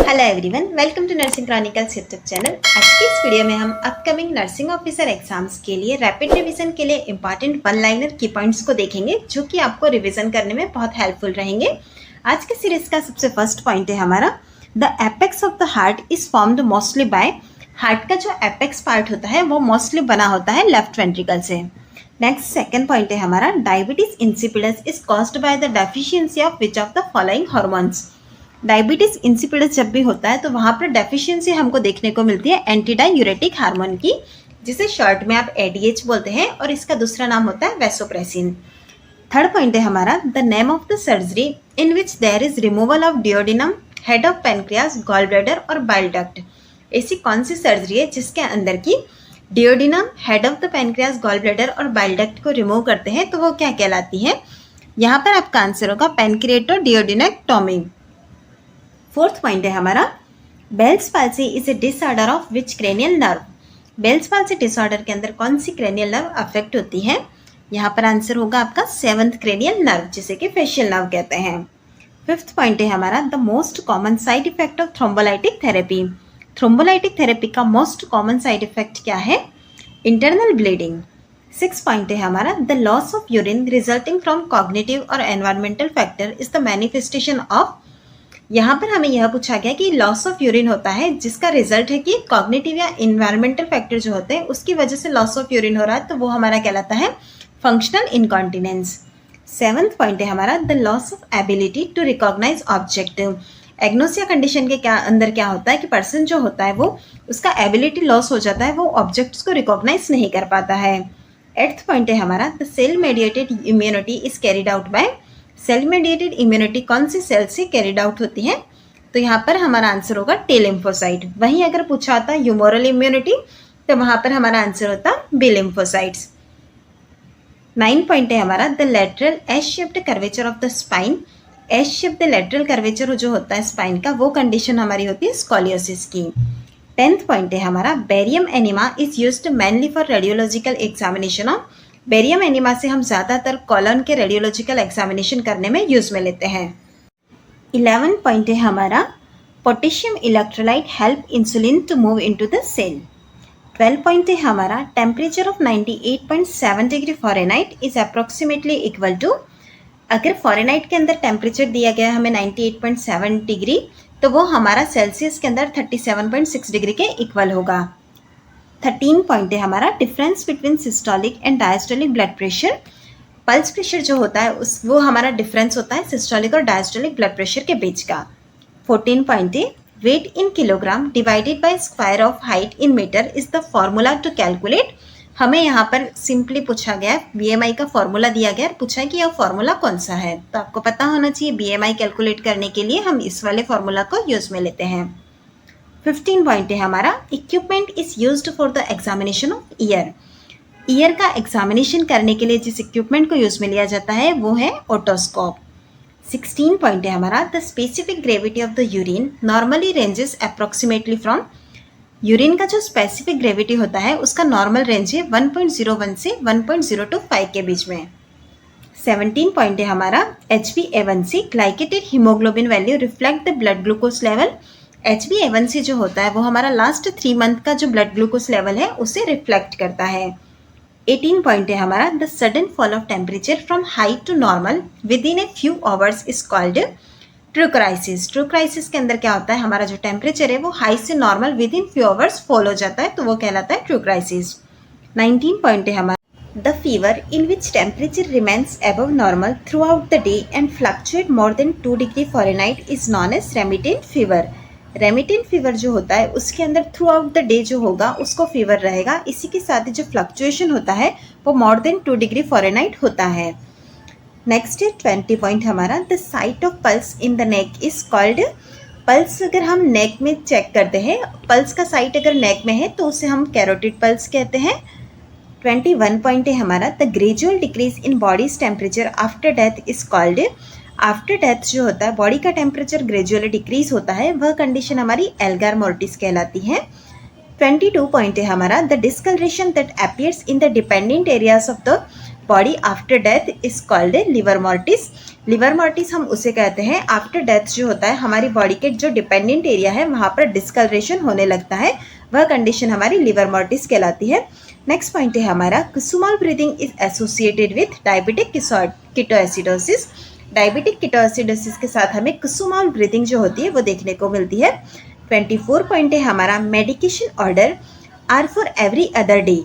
Hello everyone, welcome to nursing chronicles YouTube channel. आज की इस वीडियो में हम अपकमिंग नर्सिंग ऑफिसर एग्जाम्स के लिए रैपिड रिवीजन के लिए इंपॉर्टेंट वन लाइनर की पॉइंट्स को देखेंगे, जो कि आपको रिवीजन करने में बहुत हेल्पफुल रहेंगे। आज के सीरीज का सबसे फर्स्ट पॉइंट है हमारा, the apex of the heart is formed mostly bye. Heart का जो एपेक्स पार्ट होता है वो मोस्टली बना होता है लेफ्ट वेंट्रिकल से। नेक्स्ट सेकंड पॉइंट है हमारा, diabetes insipidus is caused by the deficiency of which of the following hormones. Diabetes insipidus जब भी होता है तो वहाँ पर डेफिशिएंसी हमको देखने को मिलती है एंटीडायूरेटिक हार्मोन की, जिसे शॉर्ट में आप एडीएच बोलते हैं, और इसका दूसरा नाम होता है वैसोप्रेसिन। थर्ड पॉइंट है हमारा, the name of the surgery in which there is removal of duodenum, head of pancreas, gall bladder और बाइल डक्ट। ऐसी कौन सी सर्जरी है जिसके अंदर की duodenum, head of the pancreas, gall bladder और बाइल डक्ट को रिमूव करते हैं, तो वो क्या कहलाती है? यहाँ पर आपका आंसर होगा पेनक्रिएटोडियोडेनेक्टोमी। फोर्थ पॉइंट है हमारा, Bell's palsy is a disorder of which cranial nerve. Bell's palsy disorder के अंदर कौन सी क्रेनियल नर्व अफेक्ट होती है? यहाँ पर आंसर होगा आपका सेवंथ क्रेनियल नर्व, जिसे कि फेशियल नर्व कहते हैं। फिफ्थ पॉइंट है हमारा, the most common side effect of thrombolytic therapy. Thrombolytic therapy का मोस्ट कॉमन साइड इफेक्ट क्या है? Internal bleeding. सिक्स पॉइंट है हमारा, the loss of urine resulting from cognitive और environmental factor is the manifestation of. यहाँ पर हमें यह पूछा गया कि लॉस ऑफ यूरिन होता है जिसका रिजल्ट है कि कॉग्निटिव या इन्वायरमेंटल फैक्टर जो होते हैं उसकी वजह से लॉस ऑफ यूरिन हो रहा है, तो वो हमारा कहलाता है फंक्शनल इनकॉन्टिनेंस। सेवंथ पॉइंट है हमारा, the loss of ability to recognise object. Agnosia condition के अंदर क्या होता है कि पर्सन जो होता है वो उसका एबिलिटी लॉस हो जाता है, वो ऑब्जेक्ट्स को रिकॉग्नाइज नहीं कर पाता है। एट्थ पॉइंट है हमारा, the cell mediated immunity is carried out by. Cell mediated immunity कौन सी सेल से कैरिड आउट होती है? तो यहाँ पर हमारा आंसर होगा टी लिम्फोसाइट। वहीं अगर पूछा होता ह्यूमोरल इम्यूनिटी तो वहाँ पर हमारा आंसर होता बी लिम्फोसाइट्स। 9 पॉइंट है हमारा, the lateral S shaped curvature of the spine. S shaped lateral curvature जो होता है स्पाइन का, वो कंडीशन हमारी होती है स्कोलियोसिस की। 10th पॉइंट है हमारा, barium enema is used mainly for radiological examination of. Barium enema से हम ज़्यादातर कॉलन के रेडियोलॉजिकल एग्जामिनेशन करने में यूज में लेते हैं। 11 पॉइंट है हमारा, potassium electrolyte help insulin to move into the cell. 12 point है हमारा, temperature of 98.7 degree Fahrenheit is approximately equal to. अगर फ़ारेनहाइट के अंदर टेम्परेचर दिया गया है हमें 98.7 डिग्री, तो वो हमारा सेल्सियस के अंदर 37.6 डिग्री के इक्वल होगा। 13 पॉइंट है हमारा, difference between systolic and diastolic blood pressure. Pulse pressure जो होता है वो हमारा डिफरेंस होता है सिस्टोलिक और डायस्टोलिक ब्लड प्रेशर के बीच का। 14 पॉइंट है, weight in kilogram divided by square of height in metre is the formula to calculate. हमें यहाँ पर सिंपली पूछा गया है, बीएमआई का फॉर्मूला दिया गया है, पूछा है कि यह फॉर्मूला कौन सा है, तो आपको पता होना चाहिए बीएमआई कैलकुलेट करने के लिए हम इस वाले फॉर्मूला को यूज में लेते हैं। 15 पॉइंट है हमारा, equipment is used for the examination of year. Year का एग्जामिनेशन करने के लिए जिस इक्विपमेंट को यूज में लिया जाता है वो है ओटोस्कोप। 16 पॉइंट है हमारा, the specific gravity of the urine normally ranges approximately from. Urine का जो स्पेसिफिक ग्रेविटी होता है उसका नॉर्मल रेंज है 1.01 से 1.025 के बीच में। 17 पॉइंट है हमारा, HbA1c glycated haemoglobin value reflect the blood glucose level. HbA1c जो होता है वो हमारा लास्ट 3 मंथ का जो ब्लड ग्लूकोज लेवल है उसे रिफ्लेक्ट करता है। 18 पॉइंट है हमारा, the sudden fall of temperature from high to normal within a few hours is called true crisis. True crisis के अंदर क्या होता है, हमारा जो टेम्परेचर है वो हाई से normal with in few hours fall हो जाता है, तो वो कहलाता है ट्रू क्राइसिस। 19 पॉइंट है हमारा, the fever in which temperature remains above normal throughout the day and fluctuate more than 2 degree Fahrenheit is known as remittent fever. Remittent fever जो होता है उसके अंदर थ्रू आउट द डे जो होगा उसको फीवर रहेगा, इसी के साथ ही जो फ्लक्चुएशन होता है वो मोर देन 2 डिग्री फ़ारेनहाइट होता है। नेक्स्ट है 20 पॉइंट हमारा, the site of pulse in the neck is called. Pulse अगर हम नेक में चेक करते हैं, पल्स का साइट अगर नेक में है तो उसे हम कैरोटिड पल्स कहते हैं। 21 पॉइंट है हमारा, the gradual decrease in bodies temperature after death is called. After death जो होता है बॉडी का टेम्परेचर ग्रेजुअली डिक्रीज होता है, वह कंडीशन हमारी एल्गार मोर्टिस कहलाती है। 22 पॉइंट है हमारा, the discolouration that appears in the dependent areas of the body after death is called livor mortis. Livor mortis हम उसे कहते हैं आफ्टर डेथ जो होता है हमारी बॉडी के जो डिपेंडेंट एरिया है वहाँ पर डिस्कलरेशन होने लगता है, वह कंडीशन हमारी लिवर मॉर्टिस कहलाती है। नेक्स्ट पॉइंट है हमारा Kussmaul breathing is associated with diabetic ketoacidosis. Diabetic ketoacidosis के साथ हमें कुसुमाल ब्रीदिंग जो होती है वो देखने को मिलती है। 24 पॉइंट है हमारा medication order are for every other day.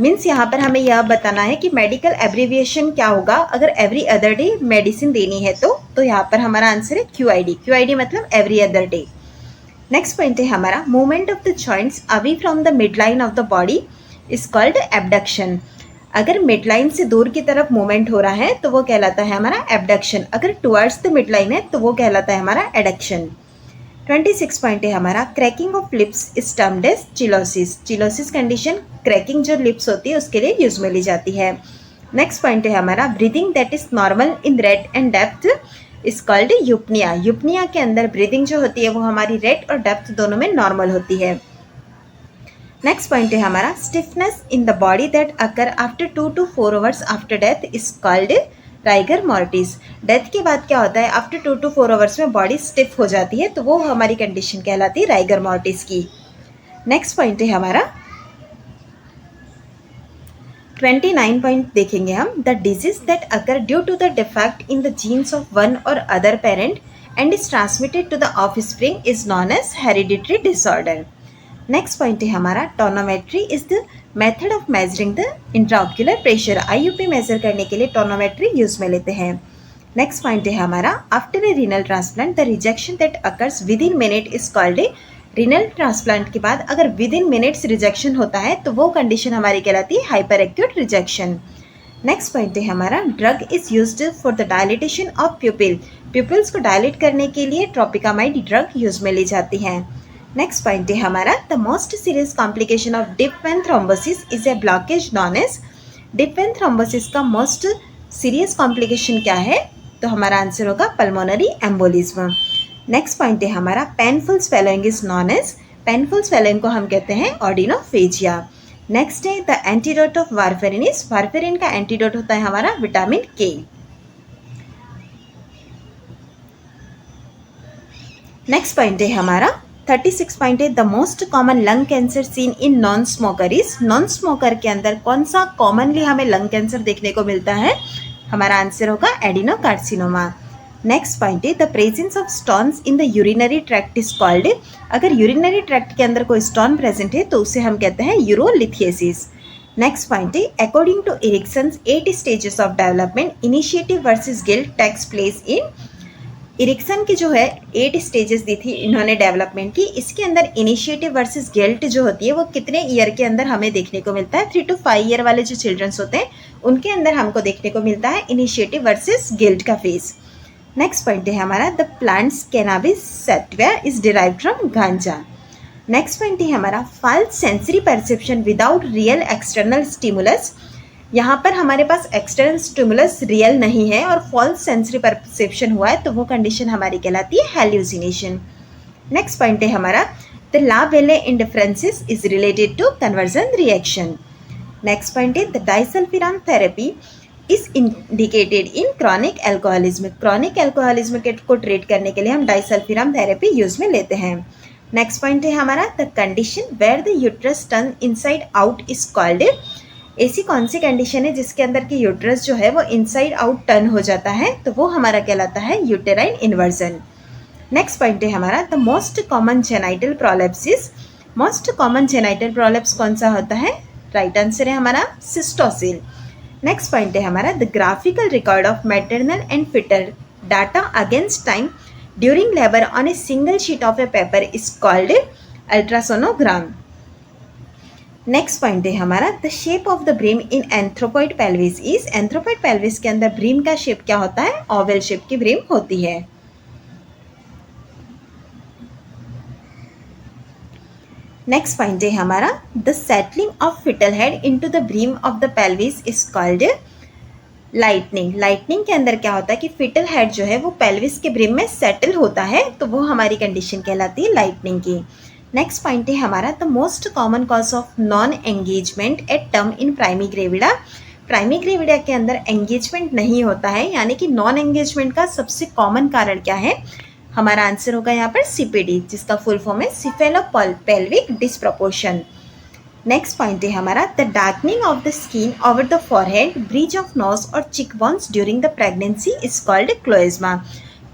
Means यहाँ पर हमें यह बताना है कि मेडिकल एब्रीविएशन क्या होगा अगर एवरी अदर डे मेडिसिन देनी है तो यहाँ पर हमारा आंसर है QID। QID मतलब every other day. Next point है हमारा movement of the joints away from the mid line of the body is called abduction. अगर मिड लाइन से दूर की तरफ मूवमेंट हो रहा है तो वो कहलाता है हमारा एबडक्शन, अगर टुवर्ड्स द मिड लाइन है तो वो कहलाता है हमारा एडक्शन। 26 पॉइंट है हमारा cracking of lips is termed as cheilosis. Cheilosis condition cracking जो लिप्स होती है उसके लिए यूज में ली जाती है। नेक्स्ट पॉइंट है हमारा breathing that is normal in rate and depth is called यूपनिया। यूपनिया के अंदर ब्रीदिंग जो होती है वो हमारी रेट और डेप्थ दोनों में नॉर्मल होती है। नेक्स्ट पॉइंट है हमारा stiffness in the body that occur after 2 to 4 hours after death is called rigor mortis. डेथ के बाद क्या होता है आफ्टर 2 to 4 आवर्स में बॉडी स्टिफ हो जाती है तो वो हमारी कंडीशन कहलाती है राइगर मॉर्टिस की। नेक्स्ट पॉइंट है हमारा 29 पॉइंट देखेंगे हम। The disease that occur due to the defect in the genes of one or other parent and is transmitted to the offspring is known as hereditary disorder. Next point है हमारा tonometry is the method of measuring the intraocular pressure. IUP measure करने के लिए tonometry use में लेते हैं। Next point है हमारा after a renal transplant the rejection that occurs with in minute is called A. Renal transplant के बाद अगर विद इन मिनट्स रिजेक्शन होता है तो वो कंडीशन हमारी कहलाती है hyper acute rejection. Next point है हमारा drug is used for the dilatation of प्यूपिल। Pupils को डायलेट करने के लिए ट्रोपिकामाइड ड्रग यूज में ली जाती है। नेक्स्ट पॉइंट है हमारा the most serious complication of deep vein thrombosis is a blockage known as. Deep vein thrombosis का मोस्ट सीरियस कॉम्प्लिकेशन क्या है तो हमारा आंसर होगा पल्मोनरी एम्बोलिज्म। नेक्स्ट पॉइंट है हमारा painful swallowing is known as. Painful swallowing को हम कहते हैं ऑर्डिनोफेजिया। नेक्स्ट है the antidote of warfarin is. Warfarin का एंटीडोट होता है हमारा विटामिन K। नेक्स्ट पॉइंट है हमारा 36 पॉइंट है the most common lung cancer seen in non smoker is. Non smoker के अंदर कौन सा कॉमनली हमें लंग कैंसर देखने को मिलता है, हमारा आंसर होगा एडिनोकार्सिनोमा। नेक्स्ट पॉइंट है the presence of stones in the urinary tract is called. अगर यूरिनरी ट्रैक्ट के अंदर कोई स्टोन प्रेजेंट है तो उसे हम कहते हैं यूरोलिथियसिस। नेक्स्ट पॉइंट है according to Erikson's 8 stages of development initiative versus guilt takes place in. Erikson की जो है 8 स्टेजेस दी थी इन्होंने डेवलपमेंट की, इसके अंदर इनिशिएटिव वर्सेस गिल्ट जो होती है वो कितने ईयर के अंदर हमें देखने को मिलता है। 3 to 5 ईयर वाले जो चिल्ड्रंस होते हैं उनके अंदर हमको देखने को मिलता है इनिशिएटिव वर्सेस गिल्ट का फेज। नेक्स्ट पॉइंट है हमारा the plants cannabis sativa is derived from ganja. Next point है हमारा false sensory perception without real external stimulus. यहाँ पर हमारे पास एक्सटर्नल स्टिमुलस रियल नहीं है और फॉल्स सेंसरी परसेप्शन हुआ है तो वो कंडीशन हमारी कहलाती है हेल्यूसिनेशन। नेक्स्ट पॉइंट है हमारा the la belle indifferences is related to conversion reaction. Next point है the disulfiram therapy is indicated in chronic alcoholism. Chronic alcoholism को ट्रीट करने के लिए हम डाइसल्फिराम थेरेपी यूज में लेते हैं। नेक्स्ट पॉइंट है हमारा the condition where the uterus turn inside out is called. ऐसी कौन सी कंडीशन है जिसके अंदर की यूट्रस जो है वो इनसाइड आउट टर्न हो जाता है तो वो हमारा कहलाता है यूटेराइन इन्वर्जन। नेक्स्ट पॉइंट है हमारा the most common genital prolapses. Most common genital prolapse कौन सा होता है, राइट आंसर है हमारा सिस्टोसिल। नेक्स्ट पॉइंट है हमारा the graphical record of maternal and fetal data against time during labour on a single sheet of a paper is called ultrasonogram. Next point है हमारा the shape of the brim in anthropoid pelvis is. Anthropoid pelvis के अंदर brim का shape क्या होता है, Oval shape की brim होती है। नेक्स्ट पॉइंट है हमारा the settling of fetal head into the brim of the pelvis is called lightening. Lightening के अंदर क्या होता है कि फिटल हेड जो है वो पेल्विस के ब्रीम में सेटल होता है तो वो हमारी कंडीशन कहलाती है लाइटनिंग की। नेक्स्ट पॉइंट है हमारा the most common cause of non engagement at term in primi gravida. Primary gravida के अंदर एंगेजमेंट नहीं होता है, यानी कि नॉन एंगेजमेंट का सबसे कॉमन कारण क्या है? हमारा आंसर होगा यहाँ पर सीपीडी, जिसका फुल फॉर्म है सिफेलोपेल्विक डिस्प्रोपोर्शन। नेक्स्ट पॉइंट है हमारा the darkening of the skin over the forehead, bridge of nose और cheek bones during the pregnancy is called chloasma.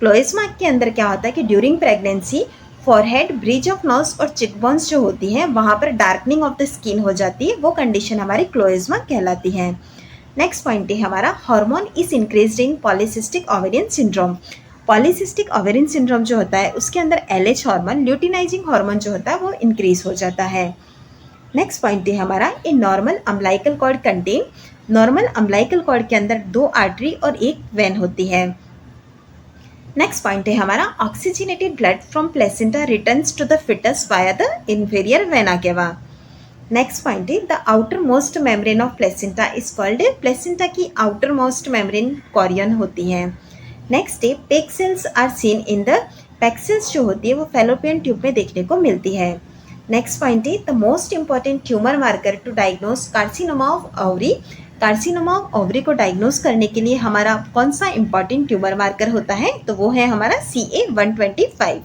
Chloasma के अंदर क्या होता है कि during pregnancy forehead, bridge of nose और चिक बोन्स जो होती है वहाँ पर डार्कनिंग ऑफ द स्किन हो जाती है, वो कंडीशन हमारी क्लोएज्मा कहलाती है। नेक्स्ट पॉइंट है हमारा hormone is increased in polycystic ovarian syndrome. Polycystic ovarian syndrome जो होता है उसके अंदर एलएच हार्मोन, ल्यूटिनाइजिंग हार्मोन जो होता है वो इंक्रीज हो जाता है। नेक्स्ट पॉइंट है हमारा a normal umbilical cord contain. Normal umbilical cord के अंदर 2 आर्टरी और 1 वेन होती है। नेक्स्ट पॉइंट है हमारा oxygenated blood from placenta returns to the foetus via the inferior vena cava. Next point है the outermost membrane of placenta is called. Placenta की outermost membrane chorion होती है। Next है peg cells are seen in the. Peg cells जो होती है वो fallopian tube में देखने को मिलती है। नेक्स्ट पॉइंट है the most important tumour marker to diagnose carcinoma of ovary. Carcinoma of ovary को डायग्नोज करने के लिए हमारा कौन सा इंपॉर्टेंट ट्यूमर मार्कर होता है? तो वो है हमारा CA-125।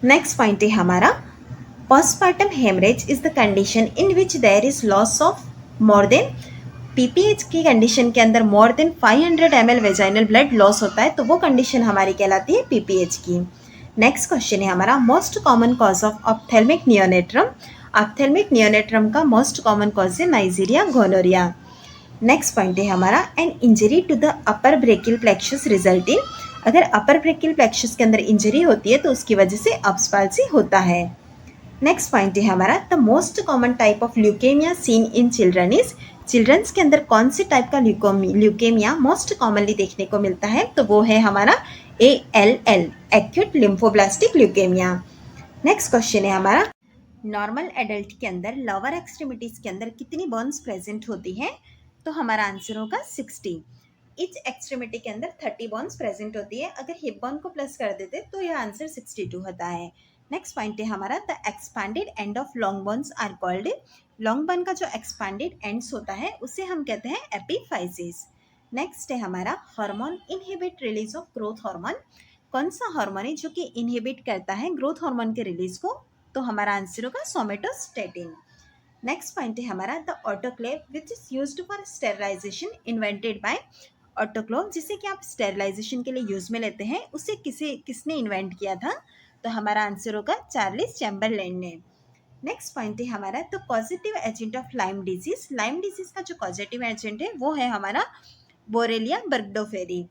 नेक्स्ट पॉइंट है हमारा postpartum haemorrhage is the condition in which there is loss of more than. PPH की कंडीशन के अंदर more than 500 ml vaginal blood loss होता है, तो वो कंडीशन हमारी कहलाती है पीपीएच की। नेक्स्ट क्वेश्चन है हमारा most common cause of ophthalmic neonatorum. Ophthalmic neonatorum का मोस्ट कॉमन कॉज है नाइजीरिया गोनोरिया। नेक्स्ट पॉइंट है हमारा an injury to the upper brachial plexus result in. अगर अपर ब्रेकियल प्लेक्सस के अंदर इंजरी होती है तो उसकी वजह से अब्स पाल्सी होता है। नेक्स्ट पॉइंट है हमारा the most common type of leukaemia seen in children is. Childrens के अंदर कौन से टाइप का ल्यूकेमिया मोस्ट कॉमनली देखने को मिलता है? तो वो है हमारा ALL, acute lymphoblastic leukaemia. Next question है हमारा नॉर्मल एडल्ट के अंदर लोअर एक्सट्रीमिटीज के अंदर कितनी बोन्स प्रेजेंट होती हैं? तो हमारा आंसर होगा 60। इच एक्सट्रीमिटी के अंदर 30 बोन्स प्रेजेंट होती है। अगर हिप बोन को प्लस कर देते तो यह आंसर 62 होता है। नेक्स्ट पॉइंट है हमारा the expanded end of long bones are called. Long bone का जो एक्सपैंडेड एंड्स होता है उसे हम कहते हैं एपिफाइसिस। नेक्स्ट है हमारा hormone inhibit release of growth hormone. कौन सा हार्मोन है जो कि इनहिबिट करता है ग्रोथ हार्मोन के रिलीज को? तो हमारा आंसर होगा सोमेटोस्टेटिन। नेक्स्ट पॉइंट है हमारा the autoclave which is used for sterilisation invented by. Autoclave जिसे कि आप स्टेरिलाइजेशन के लिए यूज में लेते हैं, उसे किसने इन्वेंट किया था? तो हमारा आंसर होगा चार्ल्स चैम्बरलेन ने। नेक्स्ट पॉइंट है हमारा the positive agent of Lyme disease. Lyme disease का जो पॉजिटिव एजेंट है वो है हमारा बोरेलिया बर्गडोफेरी।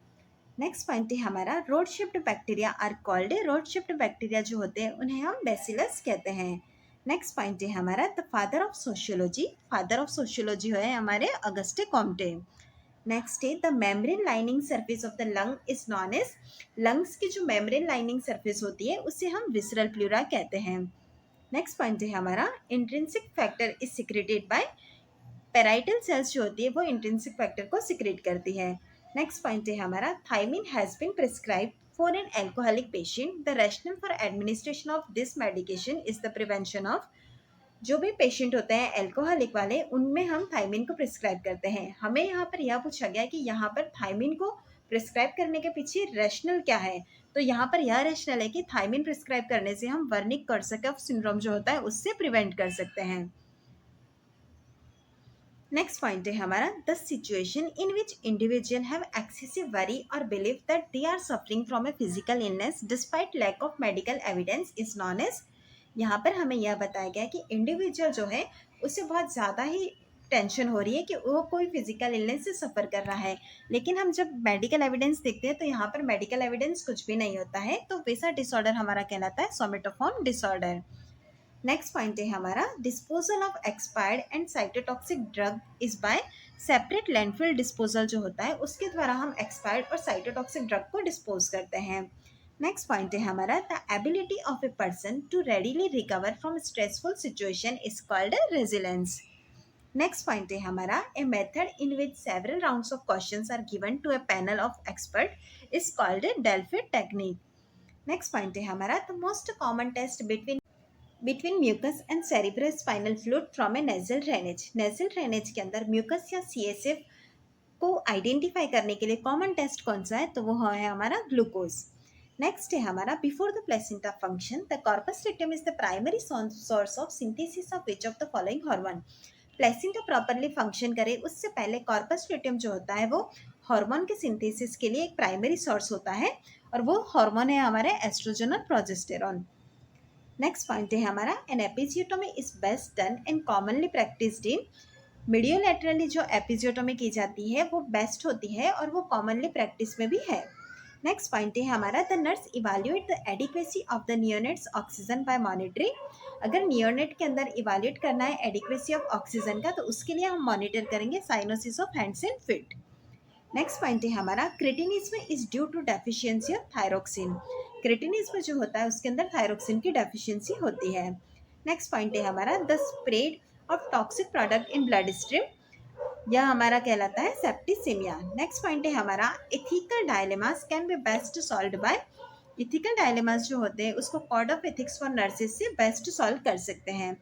नेक्स्ट पॉइंट है हमारा rod shaped bacteria are called. Rod shaped bacteria जो होते हैं उन्हें हम बेसिलस कहते हैं। नेक्स्ट पॉइंट है हमारा the father of sociology. Father of sociology है हमारे अगस्टे कॉम्टे। नेक्स्ट है the membrane lining surface of the lung is known as. Lungs की जो मेम्ब्रेन लाइनिंग सरफेस होती है उसे हम विसरल प्लूरा कहते हैं। नेक्स्ट पॉइंट है हमारा intrinsic factor is secreted by. Parietal cells जो होती है वो इंट्रिंसिक फैक्टर को सिक्रेट करती है। नेक्स्ट पॉइंट है हमारा thiamine has been prescribed for an alcoholic patient. The rationale for administration of this medication is the prevention of. जो भी पेशेंट होते हैं एल्कोहलिक वाले, उनमें हम थायमिन को प्रिस्क्राइब करते हैं। हमें यहाँ पर यह पूछा गया कि यहाँ पर थायमिन को प्रिस्क्राइब करने के पीछे रैशनल क्या है? तो यहाँ पर यह रैशनल है कि थायमिन प्रिस्क्राइब करने से हम वर्निक कर्सकफ सिंड्रोम जो होता है उससे प्रिवेंट कर सकते हैं। नेक्स्ट पॉइंट है हमारा the situation in which individual have excessive worry और believe that they are suffering from a physical illness despite lack of medical evidence is known as. यहाँ पर हमें यह बताया गया कि इंडिविजुअल जो है उसे बहुत ज़्यादा ही टेंशन हो रही है कि वो कोई फिजिकल इलनेस से सफ़र कर रहा है, लेकिन हम जब मेडिकल एविडेंस देखते हैं तो यहाँ पर मेडिकल एविडेंस कुछ भी नहीं होता है, तो वैसा डिसऑर्डर हमारा कहलाता है सोमेटोफोन डिसऑर्डर। नेक्स्ट पॉइंट है हमारा disposal of expired and cytotoxic drug is by separate landfill disposal जो होता है उसके द्वारा हम एक्सपायर्ड और साइटोटॉक्सिक ड्रग को डिस्पोज करते हैं। नेक्स्ट पॉइंट है हमारा the ability of a person to readily recover from stressful situation is called resilience. Next point है हमारा a method in which several rounds of questions are given to a panel of expert is called a Delphi technique. Next point है हमारा the most common test between. Between mucus and cerebrospinal fluid from a nasal drainage. Nasal drainage के अंदर mucus या CSF को identify करने के लिए common test कौन सा है, तो वो है हमारा ग्लूकोज। नेक्स्ट है हमारा before the placenta function the corpus luteum is the primary source of synthesis of which of the following hormone. Placenta properly function करे उससे पहले कॉर्पस लुटेम जो होता है वो हार्मोन के सिंथेसिस के लिए एक प्राइमरी सोर्स होता है, और वो हार्मोन है हमारे एस्ट्रोजन और प्रोजेस्टेरॉन। नेक्स्ट पॉइंट है हमारा an episiotomy is best done and commonly practised in. Mediolaterally जो एपिजियोटोमी की जाती है वो बेस्ट होती है और वो कॉमनली प्रैक्टिस में भी है। नेक्स्ट पॉइंट है हमारा the nurse evaluate the adequacy of the neonates oxygen by monitoring. अगर नियोनेट के अंदर इवैल्यूएट करना है एडिक्वेसी ऑफ ऑक्सीजन का, तो उसके लिए हम मॉनिटर करेंगे cyanosis of hands and feet. Next point है हमारा cretinism is due to deficiency of thyroxine. Cretinism जो होता है उसके अंदर थायरोक्सिन की डेफिशिएंसी होती है। नेक्स्ट पॉइंट है हमारा the spread of toxic product in blood stream, यह हमारा कहलाता है सेप्टिसेमिया। नेक्स्ट पॉइंट है हमारा ethical dilemmas can be best solved by. Ethical dilemmas जो होते हैं उसको code of ethics for nurses से बेस्ट सॉल्व कर सकते हैं।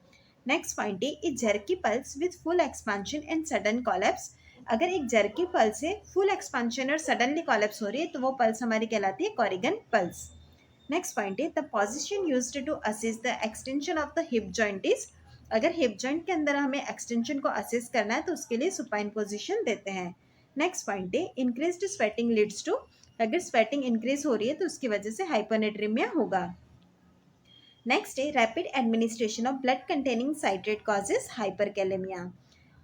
नेक्स्ट पॉइंट है a jerky pulse with full expansion and sudden collapse. अगर एक जर्की पल्स है, फुल एक्सपांशन और सडनली कॉलेप्स हो रही है, तो वो पल्स हमारी कहलाती है कॉरिगन पल्स। नेक्स्ट पॉइंट है the position used to assess the extension of the hip joint is. अगर हिप जॉइंट के अंदर हमें एक्सटेंशन को असेस करना है तो उसके लिए सुपाइन पोजीशन देते हैं। नेक्स्ट पॉइंट है इंक्रीज्ड स्वेटिंग लीड्स टू। अगर स्वेटिंग इंक्रीज हो रही है तो उसकी वजह से हाइपोनेट्रीमिया होगा। नेक्स्ट है rapid administration of blood containing citrate causes hyperkalaemia.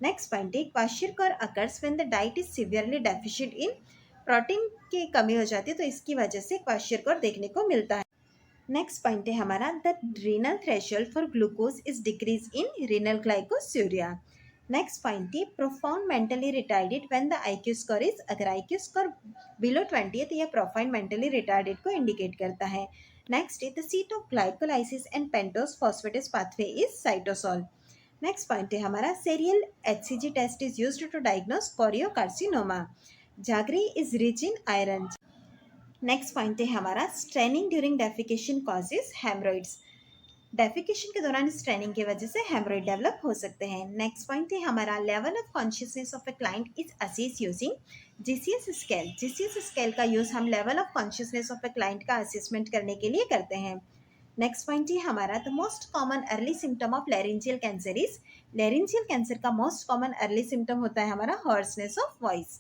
Next point है kwashiorkor occurs when the diet is severely deficient in. Protein की कमी हो जाती है तो इसकी वजह से क्वाशियरकोर देखने को मिलता है। नेक्स्ट पॉइंट है हमारा the renal threshold for glucose is decrease in renal glycosuria. Next point है profound mentally retarded when the IQ score is. अगर आईक्यू स्कोर बिलो 20 है तो यह प्रोफाउंड मेंटली रिटार्डेड को इंडिकेट करता है। नेक्स्ट है the seat of glycolysis and pentose phosphates pathway is cytosol. Next point है हमारा serial HCG test is used to diagnose choriocarcinoma. Jaggery is rich in iron. Next point है हमारा straining during defecation causes haemorrhoids. Defecation के दौरान straining की वजह से haemorrhoid develop हो सकते हैं। नेक्स्ट पॉइंट है हमारा level of consciousness of a client is assess using GCS scale. GCS scale का यूज हम level of consciousness of a client का असेसमेंट करने के लिए करते हैं। नेक्स्ट पॉइंट है हमारा the most common early symptom of laryngeal cancer is. Laryngeal cancer का मोस्ट कॉमन अर्ली सिम्टम होता है हमारा हॉर्सनेस ऑफ वॉइस।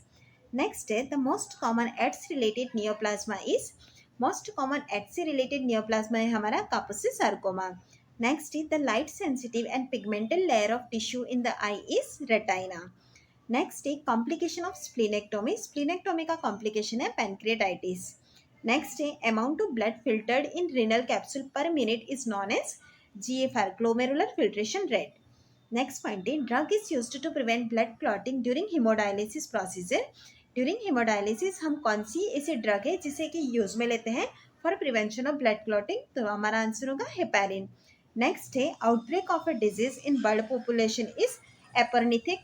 नेक्स्ट है the most common AIDS related neoplasm is. Most common ads से related neoplasm है हमारा Kaposi's sarcoma. Next है the light sensitive and pigmental layer of tissue in the eye is retina. Next है complication of splenectomy. Splenectomy का complication है pancreatitis. Next है amount of blood filtered in renal capsule per minute is known as GFR glomerular filtration rate. Next point है drug is used to prevent blood clotting during haemodialysis procedure. During haemodialysis हम कौन सी ऐसी drug है जिसे कि use में लेते हैं for prevention of blood clotting, तो हमारा आंसर होगा हेपारिन। नेक्स्ट है outbreak of a disease in bird population is एपर्निथिक